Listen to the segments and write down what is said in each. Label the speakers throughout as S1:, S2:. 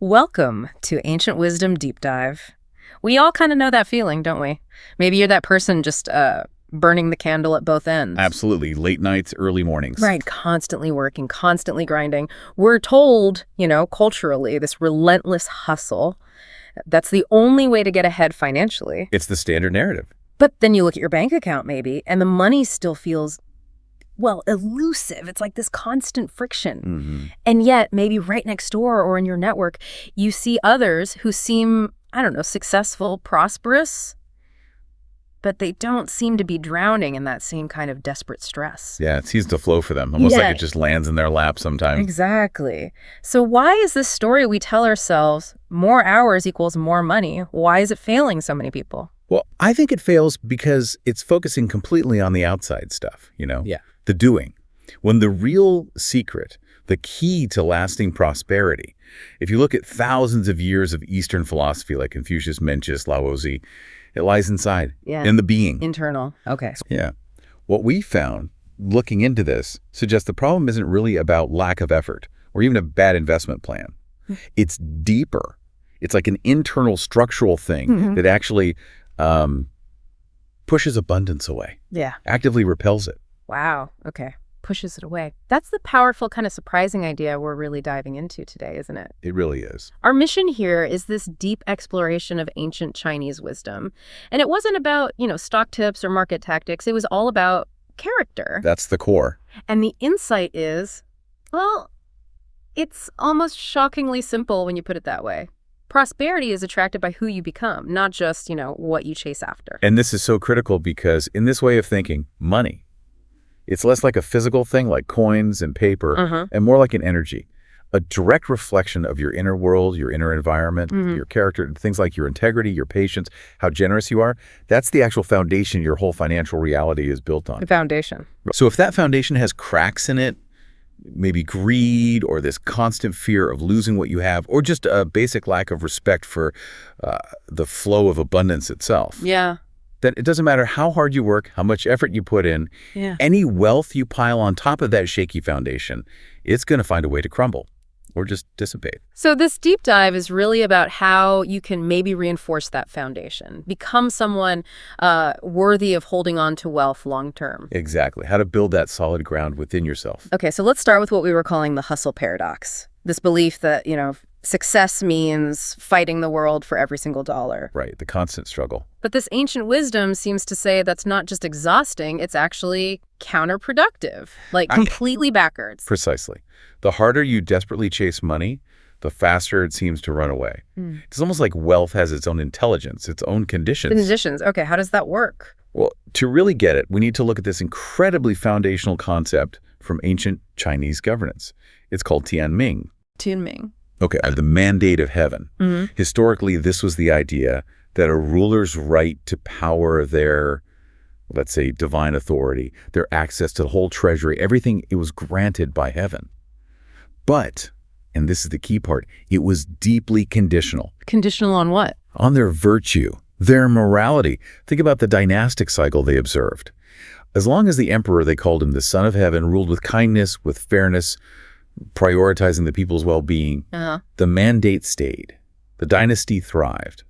S1: Welcome to Ancient Wisdom Deep Dive. We all kind of know that feeling, don't we? Maybe you're that person just burning the candle at both ends.
S2: Absolutely. Late nights, early mornings.
S1: Right, constantly working, constantly grinding. We're told, culturally, this relentless hustle, that's the only way to get ahead financially.
S2: It's the standard narrative.
S1: But then you look at your bank account maybe, and the money still feels, elusive. It's like this constant friction.
S2: Mm-hmm.
S1: And yet, maybe right next door or in your network, you see others who seem, successful, prosperous, but they don't seem to be drowning in that same kind of desperate stress.
S2: Yeah, it seems to flow for them, almost like it just lands in their lap sometimes.
S1: Exactly. So why is this story we tell ourselves, more hours equals more money? Why is it failing so many people?
S2: Well, I think it fails because it's focusing completely on the outside stuff,
S1: Yeah.
S2: The doing. When the real secret, the key to lasting prosperity, if you look at thousands of years of Eastern philosophy like Confucius, Mencius, Laozi, it lies inside, in the being.
S1: Internal. Okay.
S2: Yeah. What we found, looking into this, suggests the problem isn't really about lack of effort or even a bad investment plan. It's deeper. It's like an internal structural thing that actually pushes abundance away.
S1: Yeah.
S2: Actively repels it.
S1: Wow. Okay. Pushes it away. That's the powerful, kind of surprising idea we're really diving into today, isn't it?
S2: It really is.
S1: Our mission here is this deep exploration of ancient Chinese wisdom. And it wasn't about, stock tips or market tactics. It was all about character.
S2: That's the core.
S1: And the insight is, it's almost shockingly simple when you put it that way. Prosperity is attracted by who you become, not just, what you chase after.
S2: And this is so critical because in this way of thinking, money, it's less like a physical thing like coins and paper and more like an energy, a direct reflection of your inner world, your inner environment, your character, things like your integrity, your patience, how generous you are. That's the actual foundation your whole financial reality is built on.
S1: The foundation.
S2: So if that foundation has cracks in it, maybe greed or this constant fear of losing what you have, or just a basic lack of respect for the flow of abundance itself.
S1: Yeah.
S2: Then it doesn't matter how hard you work, how much effort you put in, any wealth you pile on top of that shaky foundation, it's going to find a way to crumble or just dissipate.
S1: So this deep dive is really about how you can maybe reinforce that foundation, become someone worthy of holding on to wealth long term.
S2: Exactly. How to build that solid ground within yourself.
S1: Okay, so let's start with what we were calling the hustle paradox. This belief that, success means fighting the world for every single dollar.
S2: Right, the constant struggle.
S1: But this ancient wisdom seems to say that's not just exhausting, it's actually counterproductive, like completely backwards.
S2: Precisely. The harder you desperately chase money, the faster it seems to run away. It's almost like wealth has its own intelligence, its own conditions.
S1: Conditions. Okay, how does that work?
S2: Well, to really get it, we need to look at this incredibly foundational concept from ancient Chinese governance. It's called Tianming.
S1: Tianming.
S2: Okay, the mandate of heaven. Historically, this was the idea that a ruler's right to power their, let's say, divine authority, their access to the whole treasury, everything, it was granted by heaven. But, and this is the key part, it was deeply conditional.
S1: Conditional on what?
S2: On their virtue, their morality. Think about the dynastic cycle they observed. As long as the emperor, they called him the son of heaven, ruled with kindness, with fairness, prioritizing the people's well-being, the mandate stayed. The dynasty thrived.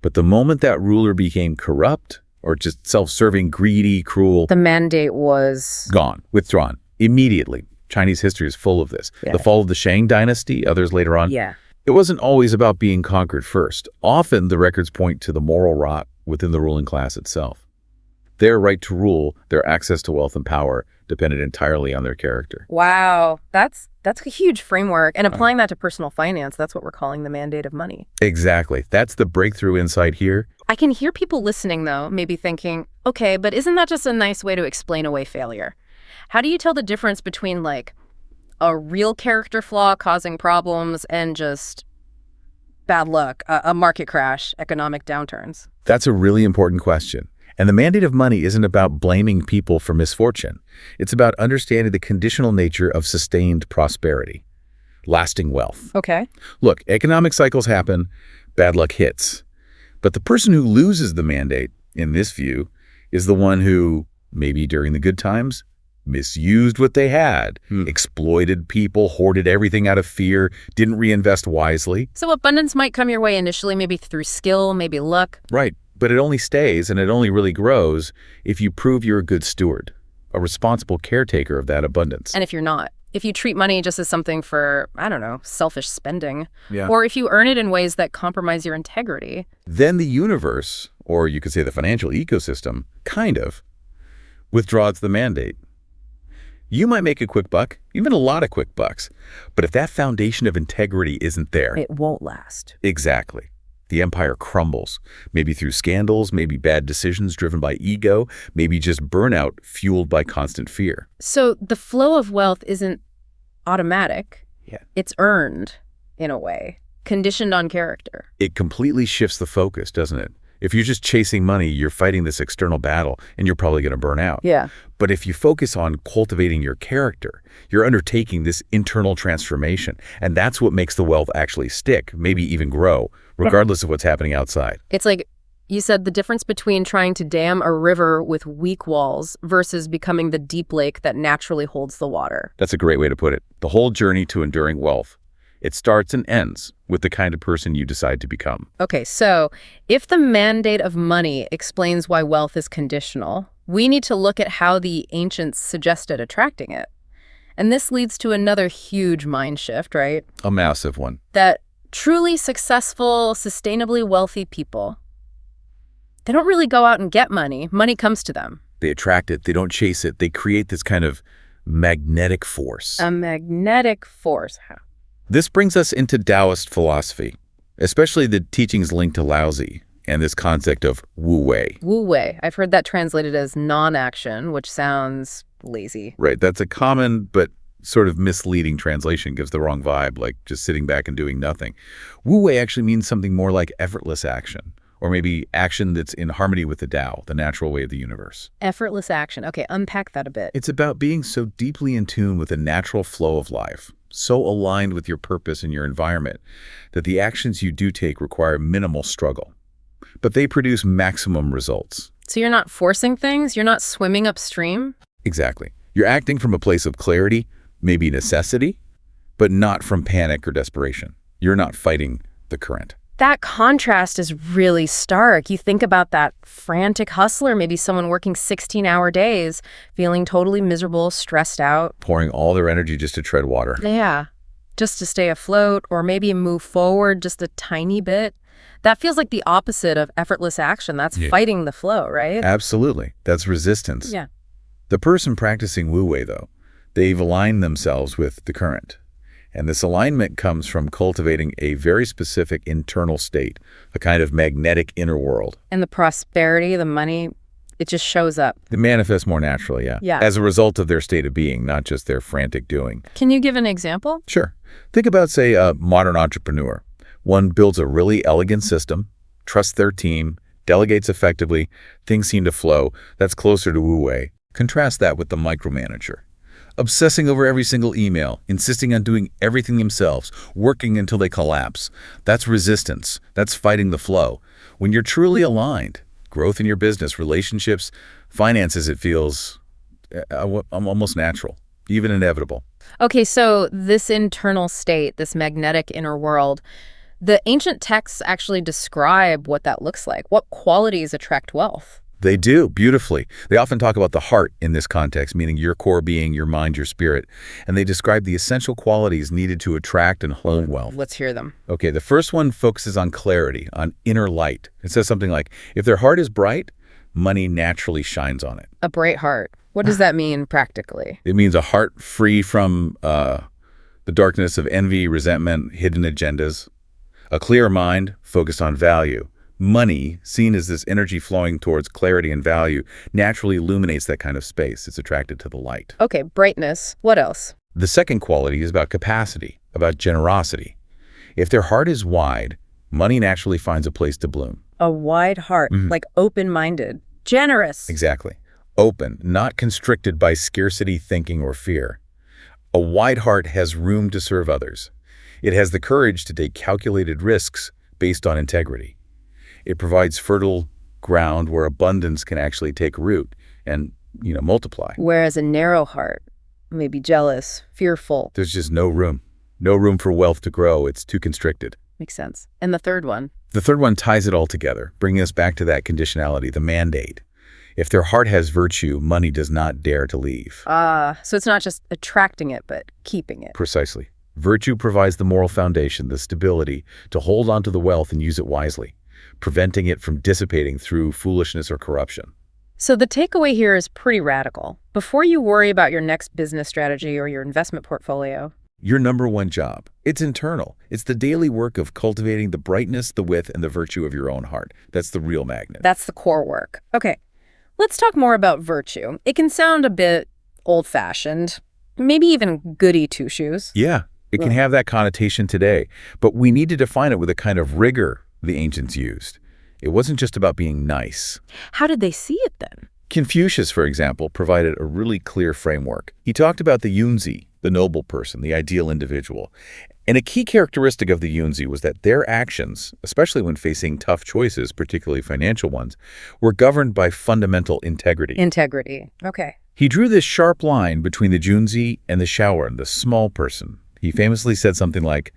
S2: But the moment that ruler became corrupt or just self-serving, greedy, cruel,
S1: the mandate was
S2: gone, withdrawn, immediately. Chinese history is full of this. The fall of the Shang dynasty, others later on. It wasn't always about being conquered first. Often the records point to the moral rot within the ruling class itself. Their right to rule, their access to wealth and power depended entirely on their character.
S1: Wow, that's a huge framework. And applying that to personal finance, that's what we're calling the mandate of money.
S2: Exactly. That's the breakthrough insight here.
S1: I can hear people listening, though, maybe thinking, okay, but isn't that just a nice way to explain away failure? How do you tell the difference between, like, a real character flaw causing problems and just bad luck, a market crash, economic downturns?
S2: That's a really important question. And the mandate of money isn't about blaming people for misfortune. It's about understanding the conditional nature of sustained prosperity, lasting wealth.
S1: Okay.
S2: Look, economic cycles happen, bad luck hits. But the person who loses the mandate, in this view, is the one who, maybe during the good times, misused what they had, exploited people, hoarded everything out of fear, didn't reinvest wisely.
S1: So abundance might come your way initially, maybe through skill, maybe luck.
S2: Right. But it only stays and it only really grows if you prove you're a good steward, a responsible caretaker of that abundance.
S1: And if you're not, if you treat money just as something for, I don't know, selfish spending,
S2: Yeah.
S1: or if you earn it in ways that compromise your integrity,
S2: Then the universe, or you could say the financial ecosystem, kind of, withdraws the mandate. You might make a quick buck, even a lot of quick bucks, but if that foundation of integrity isn't there,
S1: it won't last.
S2: exactly, the empire crumbles, maybe through scandals, maybe bad decisions driven by ego, maybe just burnout fueled by constant fear.
S1: So the flow of wealth isn't automatic.
S2: Yeah.
S1: It's earned, in a way, conditioned on character.
S2: It completely shifts the focus, doesn't it? If you're just chasing money, you're fighting this external battle, and you're probably going to burn out.
S1: Yeah.
S2: But if you focus on cultivating your character, you're undertaking this internal transformation, and that's what makes the wealth actually stick, maybe even grow, regardless of what's happening outside.
S1: It's like you said, the difference between trying to dam a river with weak walls versus becoming the deep lake that naturally holds the water.
S2: That's a great way to put it. The whole journey to enduring wealth, it starts and ends with the kind of person you decide to become.
S1: Okay, so if the mandate of money explains why wealth is conditional, we need to look at how the ancients suggested attracting it. And this leads to another huge mind shift, right?
S2: A massive one.
S1: That truly successful, sustainably wealthy people, they don't really go out and get money. Money comes to them.
S2: They attract it. They don't chase it. They create this kind of magnetic force.
S1: A magnetic force.
S2: This brings us into Taoist philosophy, especially the teachings linked to Laozi and this concept of wu wei.
S1: Wu wei. I've heard that translated as non-action, which sounds lazy.
S2: Right. That's a common but sort of misleading translation, gives the wrong vibe, like just sitting back and doing nothing. Wu wei actually means something more like effortless action, or maybe action that's in harmony with the Tao, the natural way of the universe.
S1: Effortless action. Okay, unpack that a bit.
S2: It's about being so deeply in tune with the natural flow of life, so aligned with your purpose and your environment, that the actions you do take require minimal struggle. But they produce maximum results.
S1: So you're not forcing things? You're not swimming upstream?
S2: Exactly. You're acting from a place of clarity, maybe necessity, but not from panic or desperation. You're not fighting the current.
S1: That contrast is really stark. You think about that frantic hustler, maybe someone working 16-hour days, feeling totally miserable, stressed out.
S2: Pouring all their energy just to tread water.
S1: Yeah, just to stay afloat or maybe move forward just a tiny bit. That feels like the opposite of effortless action. That's fighting the flow, right?
S2: Absolutely. That's resistance.
S1: Yeah.
S2: The person practicing Wu Wei, though, they've aligned themselves with the current. And this alignment comes from cultivating a very specific internal state, a kind of magnetic inner world.
S1: And the prosperity, the money, it just shows up.
S2: They manifest more naturally,
S1: Yeah.
S2: as a result of their state of being, not just their frantic doing.
S1: Can you give an example?
S2: Sure. Think about, say, a modern entrepreneur. One builds a really elegant system, trusts their team, delegates effectively, things seem to flow. That's closer to Wu Wei. Contrast that with the micromanager. Obsessing over every single email, insisting on doing everything themselves, working until they collapse. That's resistance. That's fighting the flow. When you're truly aligned, growth in your business, relationships, finances, it feels almost natural, even inevitable.
S1: Okay, so this internal state, this magnetic inner world, the ancient texts actually describe what that looks like. What qualities attract wealth?
S2: They do, beautifully. They often talk about the heart in this context, meaning your core being, your mind, your spirit. And they describe the essential qualities needed to attract and hold wealth.
S1: Let's hear them.
S2: Okay, the first one focuses on clarity, on inner light. It says something like, if their heart is bright, money naturally shines on it.
S1: A bright heart. What does that mean practically?
S2: It means a heart free from the darkness of envy, resentment, hidden agendas. A clear mind focused on value. Money, seen as this energy flowing towards clarity and value, naturally illuminates that kind of space. It's attracted to the light.
S1: Okay, brightness. What else?
S2: The second quality is about capacity, about generosity. If their heart is wide, money naturally finds a place to bloom.
S1: A wide heart, like open-minded, generous.
S2: Exactly. Open, not constricted by scarcity thinking or fear. A wide heart has room to serve others. It has the courage to take calculated risks based on integrity. It provides fertile ground where abundance can actually take root and multiply.
S1: Whereas a narrow heart may be jealous, fearful.
S2: There's just no room. No room for wealth to grow. It's too constricted.
S1: Makes sense. And the third one?
S2: The third one ties it all together, bringing us back to that conditionality, the mandate. If their heart has virtue, money does not dare to leave.
S1: So it's not just attracting it, but keeping it.
S2: Precisely. Virtue provides the moral foundation, the stability to hold on to the wealth and use it wisely, preventing it from dissipating through foolishness or corruption.
S1: So the takeaway here is pretty radical. Before you worry about your next business strategy or your investment portfolio,
S2: your number one job, it's internal. It's the daily work of cultivating the brightness, the width, and the virtue of your own heart. That's the real magnet.
S1: That's the core work. Okay, let's talk more about virtue. It can sound a bit old-fashioned, maybe even goody two-shoes.
S2: Yeah, it can have that connotation today, but we need to define it with a kind of rigor the ancients used. It wasn't just about being nice.
S1: How did they see it then?
S2: Confucius, for example, provided a really clear framework. He talked about the Yunzi, the noble person, the ideal individual. And a key characteristic of the Yunzi was that their actions, especially when facing tough choices, particularly financial ones, were governed by fundamental integrity.
S1: Integrity. Okay.
S2: He drew this sharp line between the Junzi and the Shaoran, the small person. He famously said something like,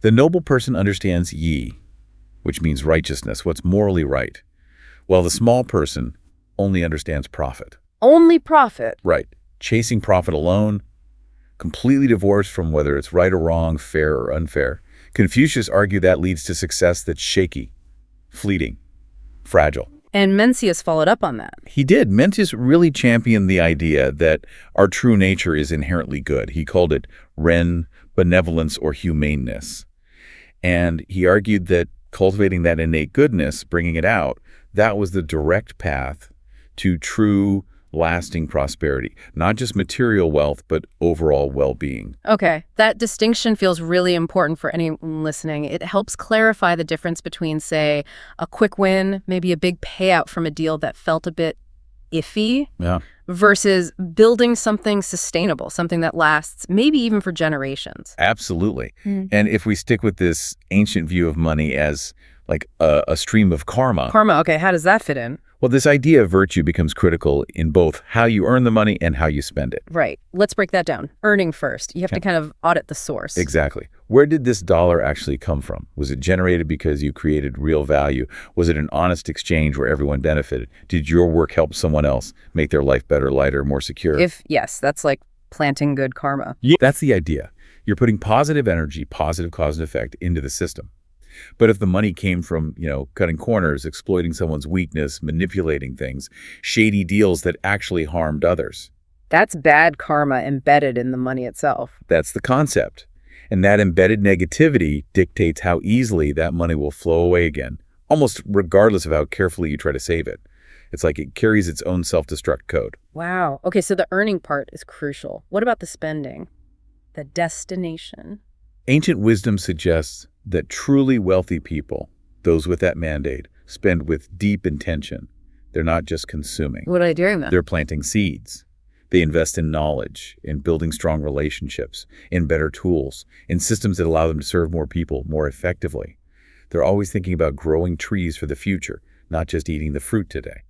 S2: "The noble person understands yi," which means righteousness, what's morally right, while the small person only understands profit.
S1: Only profit?
S2: Right. Chasing profit alone, completely divorced from whether it's right or wrong, fair or unfair. Confucius argued that leads to success that's shaky, fleeting, fragile.
S1: And Mencius followed up on that.
S2: He did. Mencius really championed the idea that our true nature is inherently good. He called it ren, benevolence, or humaneness. And he argued that cultivating that innate goodness, bringing it out, that was the direct path to true, lasting prosperity. Not just material wealth, but overall well-being.
S1: Okay, that distinction feels really important for anyone listening. It helps clarify the difference between, say, a quick win, maybe a big payout from a deal that felt a bit iffy, versus building something sustainable, something that lasts maybe even for generations.
S2: Absolutely. And if we stick with this ancient view of money as like a stream of karma.
S1: Karma, okay, how does that fit in?
S2: Well, this idea of virtue becomes critical in both how you earn the money and how you spend it.
S1: Right. Let's break that down. Earning first. You have to kind of audit the source.
S2: Exactly. Where did this dollar actually come from? Was it generated because you created real value? Was it an honest exchange where everyone benefited? Did your work help someone else make their life better, lighter, more secure?
S1: Yes, that's like planting good karma.
S2: Yeah, that's the idea. You're putting positive energy, positive cause and effect into the system. But if the money came from, cutting corners, exploiting someone's weakness, manipulating things, shady deals that actually harmed others.
S1: That's bad karma embedded in the money itself.
S2: That's the concept. And that embedded negativity dictates how easily that money will flow away again, almost regardless of how carefully you try to save it. It's like it carries its own self-destruct code.
S1: Wow. Okay, so the earning part is crucial. What about the spending? The destination?
S2: Ancient wisdom suggests that truly wealthy people, those with that mandate, spend with deep intention. They're not just consuming.
S1: What are they doing then?
S2: They're planting seeds. They invest in knowledge, in building strong relationships, in better tools, in systems that allow them to serve more people more effectively. They're always thinking about growing trees for the future, not just eating the fruit today.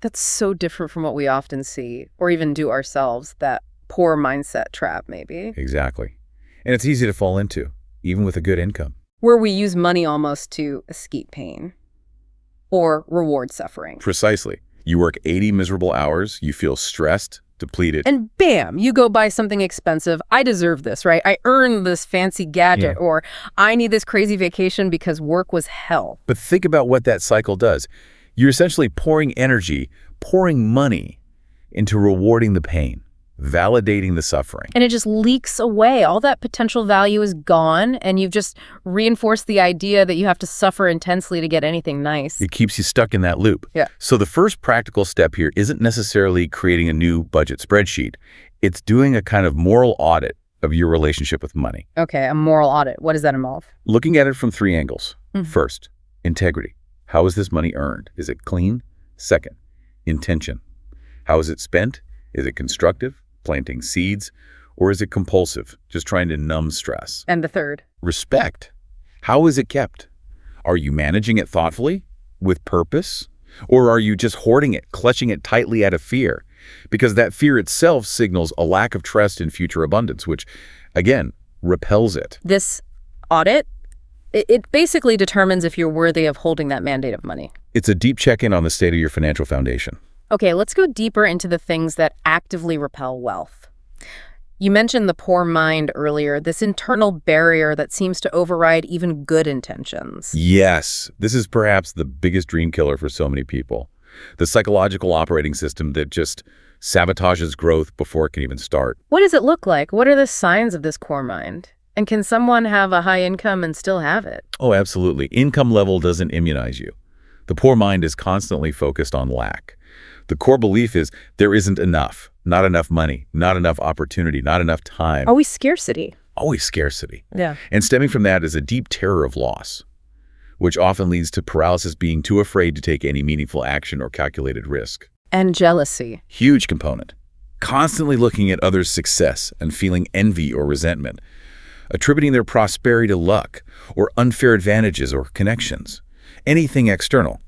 S1: That's so different from what we often see, or even do ourselves, that poor mindset trap, maybe.
S2: Exactly. And it's easy to fall into, even with a good income.
S1: Where we use money almost to escape pain or reward suffering.
S2: Precisely. You work 80 miserable hours, you feel stressed, depleted.
S1: And bam, you go buy something expensive. I deserve this, right? I earned this fancy gadget, or I need this crazy vacation because work was hell.
S2: But think about what that cycle does. You're essentially pouring energy, pouring money into rewarding the pain, validating the suffering.
S1: And it just leaks away. All that potential value is gone, and you've just reinforced the idea that you have to suffer intensely to get anything nice.
S2: It keeps you stuck in that loop.
S1: Yeah.
S2: So the first practical step here isn't necessarily creating a new budget spreadsheet. It's doing a kind of moral audit of your relationship with money.
S1: Okay, a moral audit. What does that involve?
S2: Looking at it from 3 angles. First, integrity. How is this money earned? Is it clean? Second, intention. How is it spent? Is it constructive, planting seeds, or is it compulsive, just trying to numb stress?
S1: And the third?
S2: Respect. How is it kept? Are you managing it thoughtfully, with purpose? Or are you just hoarding it, clutching it tightly out of fear? because that fear itself signals a lack of trust in future abundance, which, again, repels it.
S1: This audit, it basically determines if you're worthy of holding that mandate of money.
S2: It's a deep check-in on the state of your financial foundation.
S1: Okay, let's go deeper into the things that actively repel wealth. You mentioned the poor mind earlier, this internal barrier that seems to override even good intentions.
S2: Yes, this is perhaps the biggest dream killer for so many people. The psychological operating system that just sabotages growth before it can even start.
S1: What does it look like? What are the signs of this core mind? And can someone have a high income and still have it?
S2: Oh, absolutely. Income level doesn't immunize you. The poor mind is constantly focused on lack. The core belief is there isn't enough. Not enough money, not enough opportunity, not enough time.
S1: Always scarcity.
S2: Always scarcity.
S1: Yeah.
S2: And stemming from that is a deep terror of loss, which often leads to paralysis, being too afraid to take any meaningful action or calculated risk.
S1: And jealousy.
S2: Huge component. Constantly looking at others' success and feeling envy or resentment, attributing their prosperity to luck or unfair advantages or connections, anything external,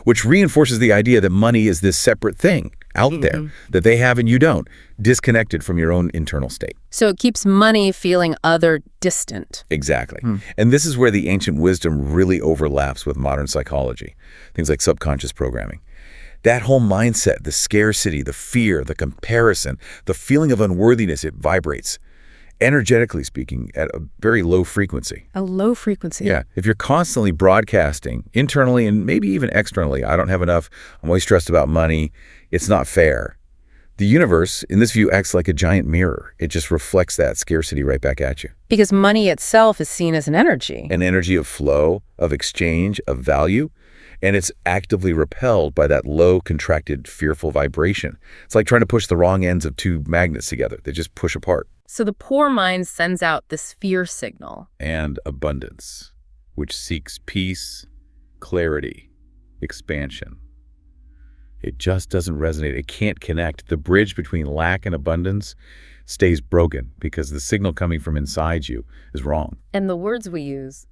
S2: which reinforces the idea that money is this separate thing out there that they have and you don't, disconnected from your own internal state.
S1: So it keeps money feeling other distant.
S2: Exactly. And this is where the ancient wisdom really overlaps with modern psychology, things like subconscious programming. That whole mindset, the scarcity, the fear, the comparison, the feeling of unworthiness, it vibrates, energetically speaking, at a very low frequency.
S1: A low frequency.
S2: Yeah. If you're constantly broadcasting internally and maybe even externally, I don't have enough, I'm always stressed about money, it's not fair. The universe, in this view, acts like a giant mirror. It just reflects that scarcity right back at you.
S1: Because money itself is seen as an energy.
S2: An energy of flow, of exchange, of value, and it's actively repelled by that low, contracted, fearful vibration. It's like trying to push the wrong ends of two magnets together. They just push apart.
S1: So the poor mind sends out this fear signal.
S2: And abundance, which seeks peace, clarity, expansion. It just doesn't resonate. It can't connect. The bridge between lack and abundance stays broken because the signal coming from inside you is wrong.
S1: And the words we use,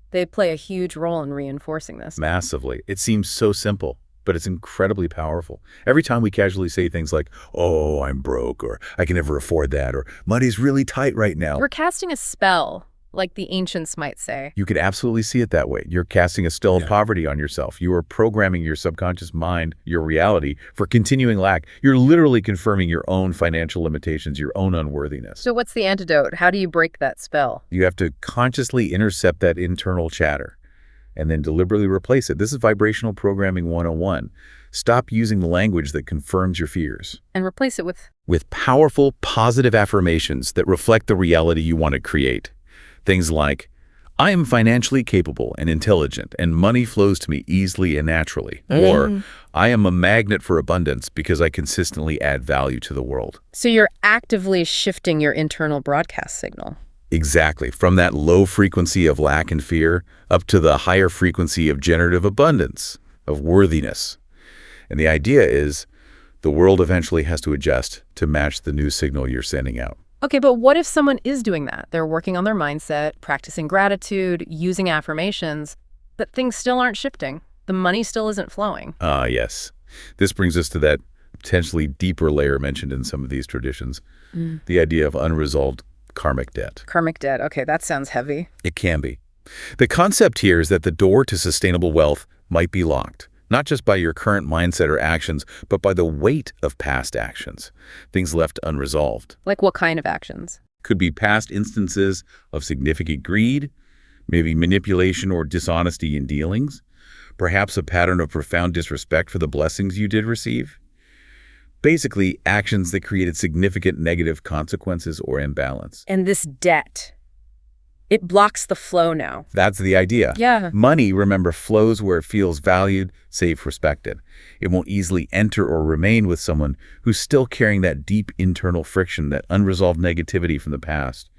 S1: they play a huge role in reinforcing this.
S2: Massively. It seems so simple, but it's incredibly powerful. Every time we casually say things like, oh, I'm broke, or I can never afford that, or money's really tight right now.
S1: We're casting a spell, like the ancients might say.
S2: You could absolutely see it that way. You're casting a spell of poverty on yourself. You are programming your subconscious mind, your reality, for continuing lack. You're literally confirming your own financial limitations, your own unworthiness.
S1: So what's the antidote? How do you break that spell?
S2: You have to consciously intercept that internal chatter and then deliberately replace it. This is vibrational programming 101. Stop using the language that confirms your fears.
S1: And replace it with
S2: powerful, positive affirmations that reflect the reality you want to create. Things like, I am financially capable and intelligent, and money flows to me easily and naturally. Or, I am a magnet for abundance because I consistently add value to the world.
S1: So you're actively shifting your internal broadcast signal.
S2: Exactly. From that low frequency of lack and fear up to the higher frequency of generative abundance, of worthiness. And the idea is the world eventually has to adjust to match the new signal you're sending out.
S1: Okay, but what if someone is doing that? They're working on their mindset, practicing gratitude, using affirmations, but things still aren't shifting. The money still isn't flowing.
S2: Yes. This brings us to that potentially deeper layer mentioned in some of these traditions, the idea of unresolved karmic debt.
S1: Karmic debt. Okay, that sounds heavy.
S2: It can be. The concept here is that the door to sustainable wealth might be locked, not just by your current mindset or actions, but by the weight of past actions, things left unresolved.
S1: Like what kind of actions?
S2: Could be past instances of significant greed, maybe manipulation or dishonesty in dealings, perhaps a pattern of profound disrespect for the blessings you did receive. Basically, actions that created significant negative consequences or imbalance.
S1: And this debt, it blocks the flow now.
S2: That's the idea.
S1: Yeah.
S2: Money, remember, flows where it feels valued, safe, respected. It won't easily enter or remain with someone who's still carrying that deep internal friction, that unresolved negativity from the past.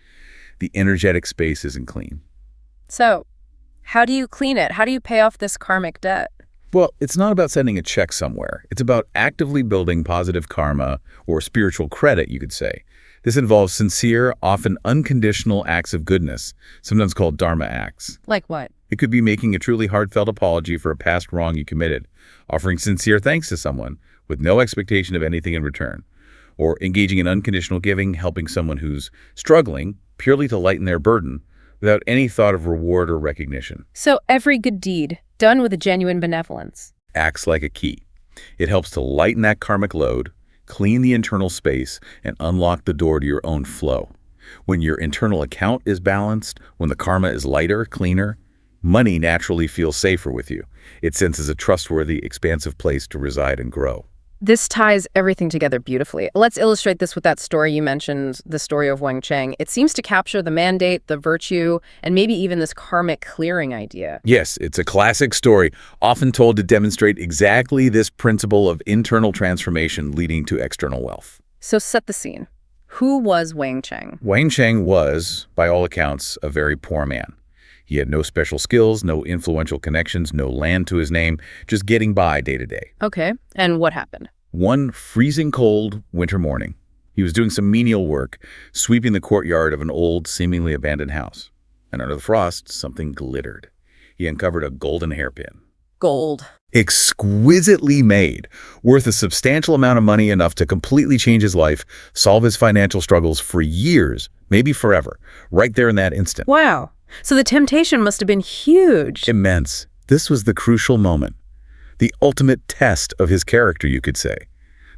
S2: The energetic space isn't clean.
S1: So, how do you clean it? How do you pay off this karmic debt?
S2: Well, it's not about sending a check somewhere. It's about actively building positive karma, or spiritual credit, you could say. This involves sincere, often unconditional acts of goodness, sometimes called dharma acts.
S1: Like what?
S2: It could be making a truly heartfelt apology for a past wrong you committed, offering sincere thanks to someone with no expectation of anything in return, or engaging in unconditional giving, helping someone who's struggling purely to lighten their burden without any thought of reward or recognition.
S1: So every good deed, done with a genuine benevolence.
S2: Acts like a key. It helps to lighten that karmic load, clean the internal space, and unlock the door to your own flow. When your internal account is balanced, when the karma is lighter, cleaner, money naturally feels safer with you. It senses a trustworthy, expansive place to reside and grow.
S1: This ties everything together beautifully. Let's illustrate this with that story you mentioned, the story of Wang Cheng. It seems to capture the mandate, the virtue, and maybe even this karmic clearing idea.
S2: Yes, it's a classic story, often told to demonstrate exactly this principle of internal transformation leading to external wealth.
S1: So set the scene. Who was Wang Cheng?
S2: Wang Cheng was, by all accounts, a very poor man. He had no special skills, no influential connections, no land to his name, just getting by day to day.
S1: Okay, and what happened?
S2: One freezing cold winter morning, he was doing some menial work, sweeping the courtyard of an old, seemingly abandoned house. And under the frost, something glittered. He uncovered a golden hairpin.
S1: Gold.
S2: Exquisitely made, worth a substantial amount of money, enough to completely change his life, solve his financial struggles for years, maybe forever, right there in that instant.
S1: Wow. So the temptation must have been huge.
S2: Immense. This was the crucial moment. The ultimate test of his character, you could say.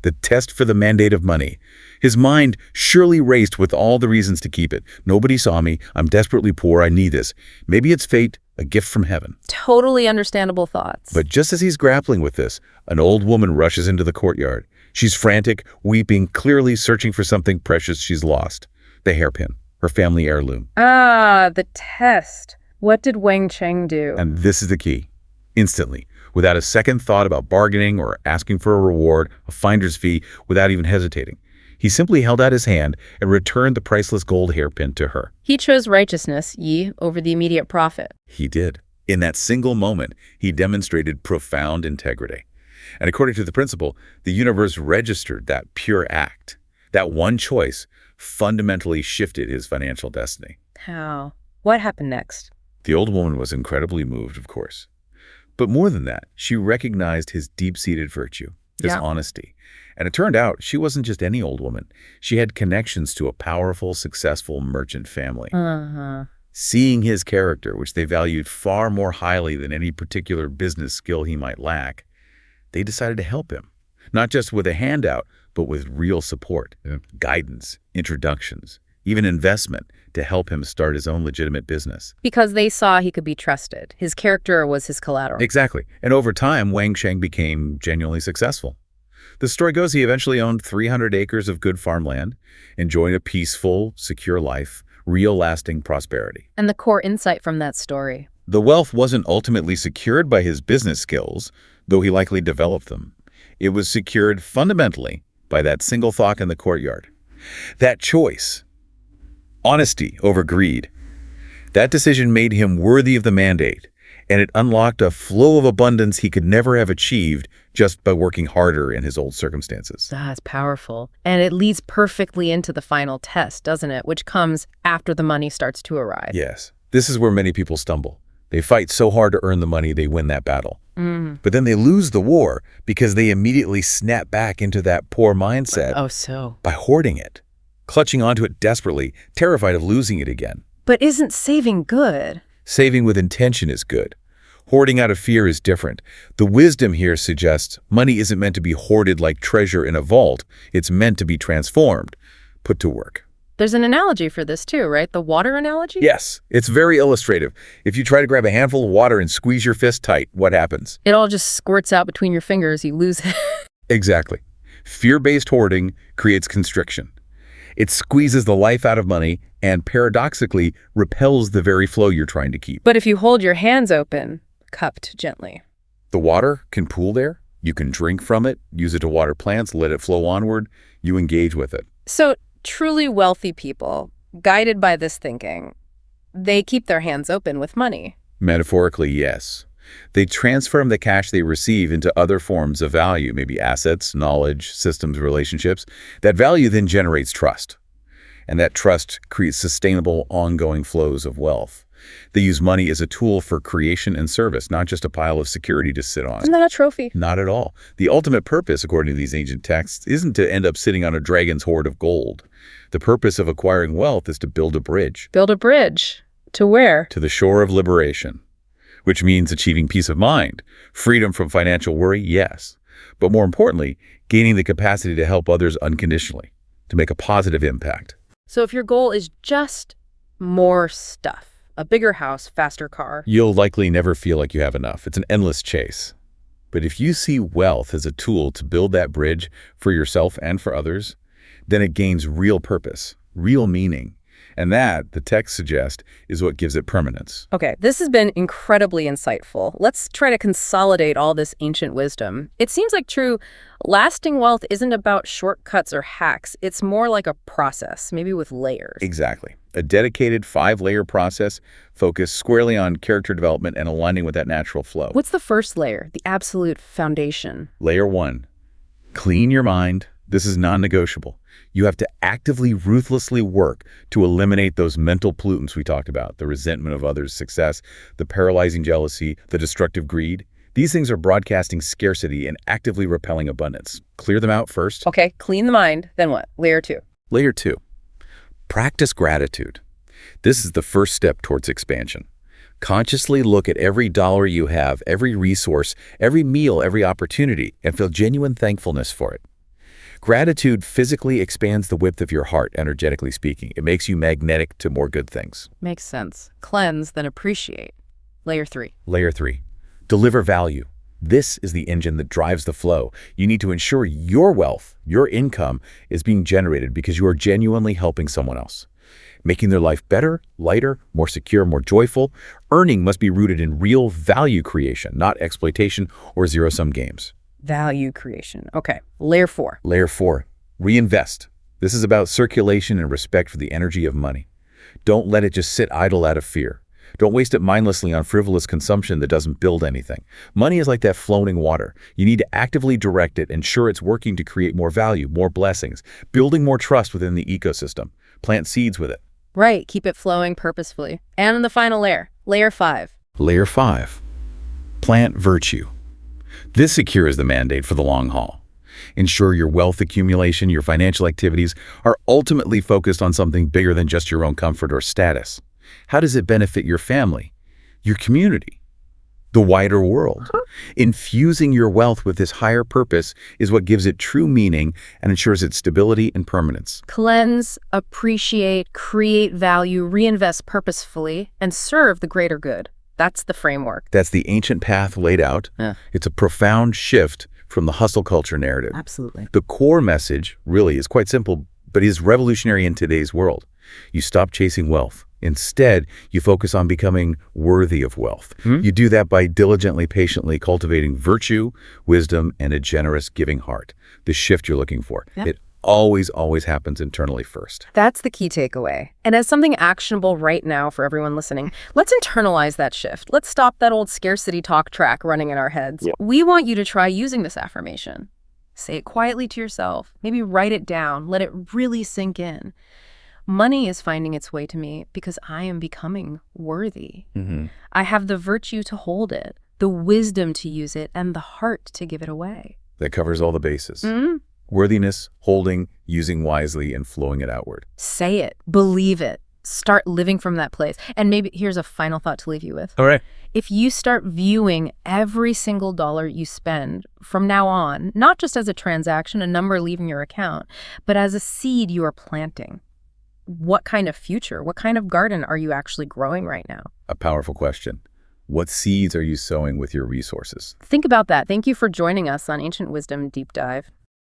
S2: The test for the mandate of money. His mind surely raced with all the reasons to keep it. Nobody saw me. I'm desperately poor. I need this. Maybe it's fate, a gift from heaven.
S1: Totally understandable thoughts.
S2: But just as he's grappling with this, an old woman rushes into the courtyard. She's frantic, weeping, clearly searching for something precious she's lost. The hairpin, her family heirloom.
S1: Ah, the test. What did Wang Cheng do?
S2: And this is the key. Instantly, without a second thought about bargaining or asking for a reward, a finder's fee, without even hesitating. He simply held out his hand and returned the priceless gold hairpin to her.
S1: He chose righteousness, ye, over the immediate profit.
S2: He did. In that single moment, he demonstrated profound integrity. And according to the principle, the universe registered that pure act. That one choice fundamentally shifted his financial destiny.
S1: How? What happened next?
S2: The old woman was incredibly moved, of course. But more than that, she recognized his deep-seated virtue, his honesty. And it turned out she wasn't just any old woman. She had connections to a powerful, successful merchant family. Seeing his character, which they valued far more highly than any particular business skill he might lack, they decided to help him. Not just with a handout, but with real support, guidance, introductions, even investment to help him start his own legitimate business.
S1: Because they saw he could be trusted. His character was his collateral.
S2: Exactly. And over time, Wang Cheng became genuinely successful. The story goes he eventually owned 300 acres of good farmland, enjoying a peaceful, secure life, real lasting prosperity.
S1: And the core insight from that story.
S2: The wealth wasn't ultimately secured by his business skills, though he likely developed them. It was secured fundamentally by that single thought in the courtyard. That choice, honesty over greed, that decision made him worthy of the mandate, and it unlocked a flow of abundance he could never have achieved just by working harder in his old circumstances.
S1: That's powerful. And it leads perfectly into the final test, doesn't it? Which comes after the money starts to arrive.
S2: Yes. This is where many people stumble. They fight so hard to earn the money, they win that battle. But then they lose the war because they immediately snap back into that poor mindset by hoarding it, clutching onto it desperately, terrified of losing it again.
S1: But isn't saving good?
S2: Saving with intention is good. Hoarding out of fear is different. The wisdom here suggests money isn't meant to be hoarded like treasure in a vault. It's meant to be transformed, put to work.
S1: There's an analogy for this too, right? The water analogy?
S2: Yes, it's very illustrative. If you try to grab a handful of water and squeeze your fist tight, what happens?
S1: It all just squirts out between your fingers. You lose it.
S2: Exactly. Fear-based hoarding creates constriction. It squeezes the life out of money and paradoxically repels the very flow you're trying to keep.
S1: But if you hold your hands open, cupped gently,
S2: the water can pool there. You can drink from it, use it to water plants, let it flow onward. You engage with it.
S1: So truly wealthy people, guided by this thinking, they keep their hands open with money.
S2: Metaphorically, yes. They transform the cash they receive into other forms of value, maybe assets, knowledge, systems, relationships. That value then generates trust. And that trust creates sustainable, ongoing flows of wealth. They use money as a tool for creation and service, not just a pile of security to sit on.
S1: Isn't that a trophy?
S2: Not at all. The ultimate purpose, according to these ancient texts, isn't to end up sitting on a dragon's hoard of gold. The purpose of acquiring wealth is to build a bridge.
S1: Build a bridge. To where?
S2: To the shore of liberation, which means achieving peace of mind, freedom from financial worry, yes. But more importantly, gaining the capacity to help others unconditionally, to make a positive impact.
S1: So if your goal is just more stuff, a bigger house, faster car.
S2: You'll likely never feel like you have enough. It's an endless chase. But if you see wealth as a tool to build that bridge for yourself and for others, then it gains real purpose, real meaning. And that, the text suggests, is what gives it permanence.
S1: Okay, this has been incredibly insightful. Let's try to consolidate all this ancient wisdom. It seems like true lasting wealth isn't about shortcuts or hacks. It's more like a process, maybe with layers.
S2: Exactly. A dedicated 5-layer process focused squarely on character development and aligning with that natural flow.
S1: What's the first layer, the absolute foundation?
S2: Layer 1, clean your mind. This is non-negotiable. You have to actively, ruthlessly work to eliminate those mental pollutants we talked about, the resentment of others' success, the paralyzing jealousy, the destructive greed. These things are broadcasting scarcity and actively repelling abundance. Clear them out first.
S1: Okay, clean the mind. Then what? Layer 2.
S2: Layer 2, practice gratitude. This is the first step towards expansion. Consciously look at every dollar you have, every resource, every meal, every opportunity, and feel genuine thankfulness for it. Gratitude physically expands the width of your heart, energetically speaking. It makes you magnetic to more good things.
S1: Makes sense. Cleanse, then appreciate. Layer 3.
S2: Layer 3, deliver value. This is the engine that drives the flow. You need to ensure your wealth, your income, is being generated because you are genuinely helping someone else, making their life better, lighter, more secure, more joyful. Earning must be rooted in real value creation, not exploitation or zero-sum games.
S1: Value creation. Okay. Layer 4.
S2: Layer 4, reinvest. This is about circulation and respect for the energy of money. Don't let it just sit idle out of fear. Don't waste it mindlessly on frivolous consumption that doesn't build anything. Money is like that flowing water. You need to actively direct it, ensure it's working to create more value, more blessings, building more trust within the ecosystem. Plant seeds with it.
S1: Right. Keep it flowing purposefully. And the final layer. Layer 5.
S2: Layer 5, plant virtue. This secures the mandate for the long haul. Ensure your wealth accumulation, your financial activities are ultimately focused on something bigger than just your own comfort or status. How does it benefit your family, your community, the wider world? Infusing your wealth with this higher purpose is what gives it true meaning and ensures its stability and permanence.
S1: Cleanse, appreciate, create value, reinvest purposefully, and serve the greater good. That's the framework.
S2: That's the ancient path laid out.
S1: Yeah.
S2: It's a profound shift from the hustle culture narrative.
S1: Absolutely.
S2: The core message really is quite simple, but is revolutionary in today's world. You stop chasing wealth. Instead, you focus on becoming worthy of wealth. You do that by diligently, patiently cultivating virtue, wisdom, and a generous, giving heart. The shift you're looking for.
S1: Yep.
S2: It always happens internally first.
S1: That's the key takeaway. And as something actionable right now for everyone listening, let's internalize that shift. Let's stop that old scarcity talk track running in our heads.
S2: Yeah.
S1: We want you to try using this affirmation. Say it quietly to yourself. Maybe write it down. Let it really sink in. Money is finding its way to me because I am becoming worthy. I have the virtue to hold it, the wisdom to use it, and the heart to give it away.
S2: That covers all the bases. Worthiness, holding, using wisely, and flowing it outward.
S1: Say it. Believe it. Start living from that place. And maybe here's a final thought to leave you with.
S2: All right.
S1: If you start viewing every single dollar you spend from now on, not just as a transaction, a number leaving your account, but as a seed you are planting, what kind of future, what kind of garden are you actually growing right now?
S2: A powerful question. What seeds are you sowing with your resources?
S1: Think about that. Thank you for joining us on Ancient Wisdom Deep Dive.